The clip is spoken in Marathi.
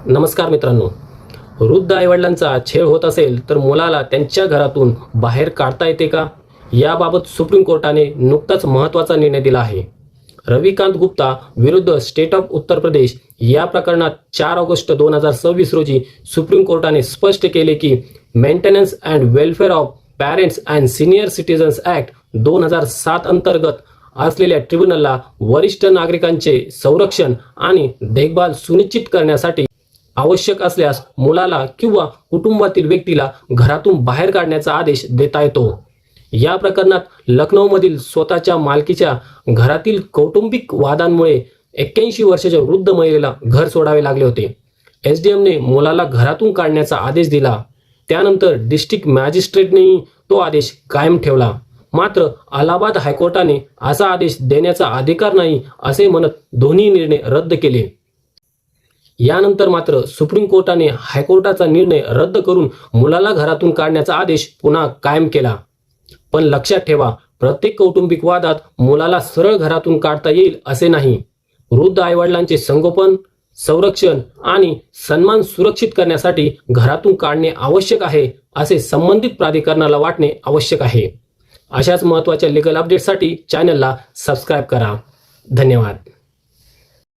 नमस्कार मित्रांनो, वृद्ध आईवडिलांचा छळ होत असेल तर मुलाला त्यांच्या घरातून बाहेर काढता येते का? याबाबत सुप्रीम कोर्टाने नुकताच महत्त्वाचा निर्णय दिला आहे. रविकांत गुप्ता विरुद्ध स्टेट ऑफ उत्तर प्रदेश या प्रकरणात 4 ऑगस्ट 2026 रोजी सुप्रीम कोर्टाने स्पष्ट केले की maintenance and welfare of parents and senior citizens act 2007 अंतर्गत असलेल्या ट्रिब्युनलला वरिष्ठ नागरिकांचे संरक्षण आणि देखभाल सुनिश्चित करण्यासाठी आवश्यक असल्यास मुलाला किंवा कुटुंबातील व्यक्तीला घरातून बाहेर काढण्याचा आदेश देता येतो. या प्रकरणात लखनौमधील स्वतःच्या मालकीच्या घरातील कौटुंबिक वादांमुळे 81 वर्षाच्या वृद्ध महिलेला घर सोडावे लागले होते. एसडीएमने मुलाला घरातून काढण्याचा आदेश दिला. त्यानंतर डिस्ट्रिक्ट मॅजिस्ट्रेटनेही तो आदेश कायम ठेवला. मात्र अलाहाबाद हायकोर्टाने असा आदेश देण्याचा अधिकार नाही असे म्हणत दोन्ही निर्णय रद्द केले. यानंतर मात्र सुप्रीम कोर्टाने हायकोर्टाचा निर्णय रद्द करून मुलाला घरातून काढण्याचा आदेश पुन्हा कायम केला. पण लक्षात ठेवा, प्रत्येक कौटुंबिक वादात मुलाला सरळ घरातून काढता येईल असे नाही. वृद्ध आईवडिलांचे संगोपन, संरक्षण आणि सन्मान सुरक्षित करण्यासाठी घरातून काढणे आवश्यक आहे असे संबंधित प्राधिकरणाला वाटणे आवश्यक आहे. अशाच महत्त्वाच्या लीगल अपडेट्ससाठी चॅनलला सबस्क्राईब करा. धन्यवाद.